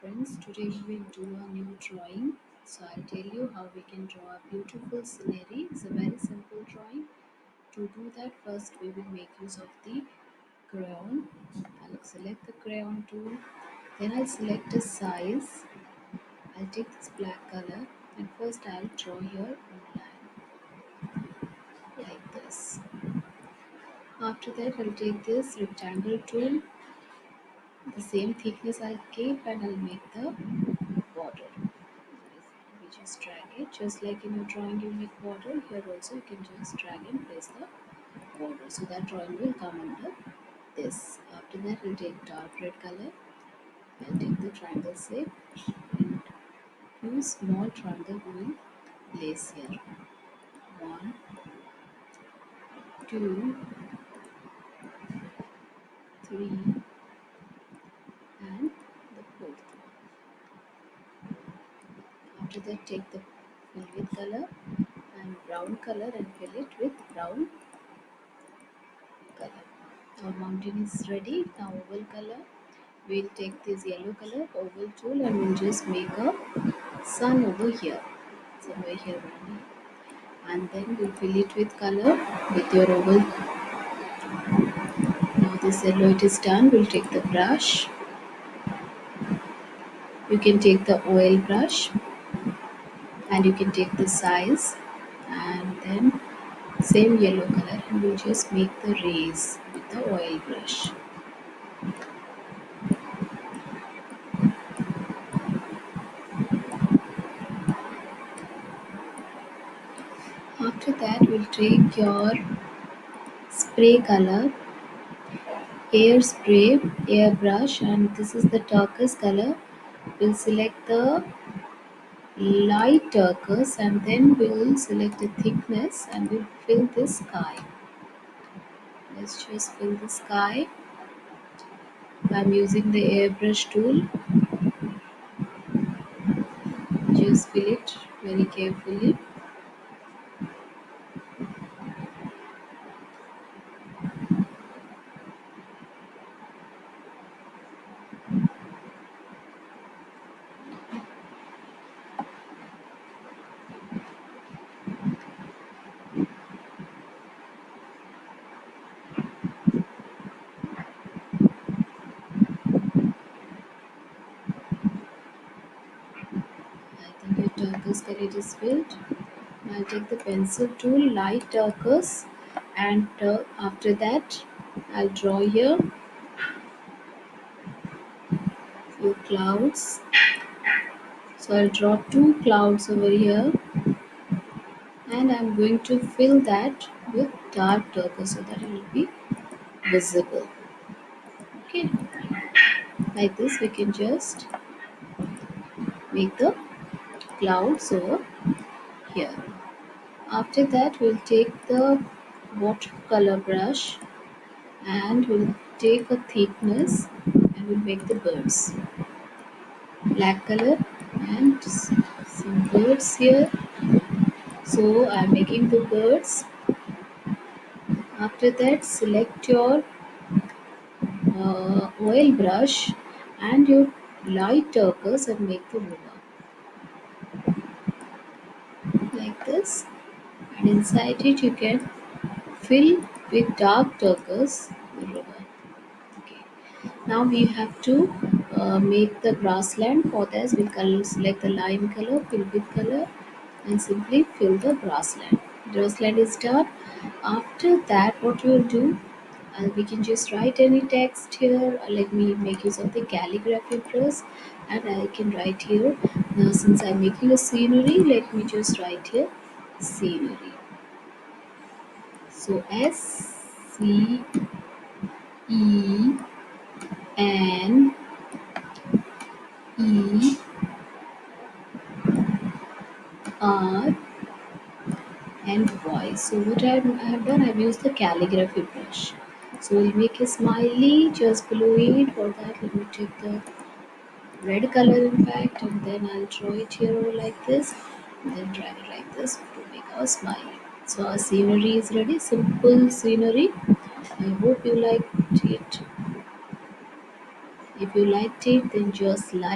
friends, today we will do a new drawing. So I'll tell you how we can draw a beautiful scenery. It's a very simple drawing. To do that, first we will make use of the crayon. I'll select the crayon tool. Then I'll select a size. I'll take this black color and first I'll draw here one line like this. After that I'll take this rectangle tool. The same thickness I'll keep and I'll make the border. We just drag it just like in your drawing you make border. Here also you can just drag and place the border, so that drawing will come under this. After that we'll take dark red color. I'll take the triangle shape and use small triangle we will place here. One, two, three, and the fourth one. After that take the fill with color and brown color and fill it with brown color. Our mountain is ready. Now oval color. We'll take this yellow color oval tool and we'll just make a sun over here. Somewhere here only. And then we'll fill it with color with your oval. Now this yellow it is done. We'll take the brush. You can take the oil brush and you can take the size and then same yellow color and we'll just make the rays with the oil brush. After that we'll take your spray color, air spray, airbrush, and this is the turquoise color. We'll select the light turquoise and then we'll select the thickness and we'll fill the sky. Let's just fill the sky. I'm using the airbrush tool. Just fill it very carefully. I think your turquoise color is filled. I'll take the pencil tool, light turquoise, and after that I'll draw here few clouds. So I'll draw two clouds over here and I'm going to fill that with dark turquoise so that it will be visible. Okay, like this we can just make the clouds over here. After that we'll take the watercolor brush and we'll take a thickness and we'll make the birds. Black color and some birds here. So I'm making the birds. After that select your oil brush and your light turquoise and make the river like this, and inside it you can fill with dark turquoise the river. Okay, now we have to make the grassland. For this we'll select the lime color, fill with color, and simply fill the grassland. Grassland is done. After that what we will do, we can just write any text here. Let me make use of the calligraphy press and I can write here. Now since I'm making a scenery, let me just write here scenery. So SCENERY. So what I have done, I've used the calligraphy brush. So we'll make a smiley just below it. For that, let me take the red color in fact, and then I'll draw it here like this, and then drag it like this to make our smiley. So our scenery is ready. Simple scenery. I hope you liked it. If you liked it, then just like.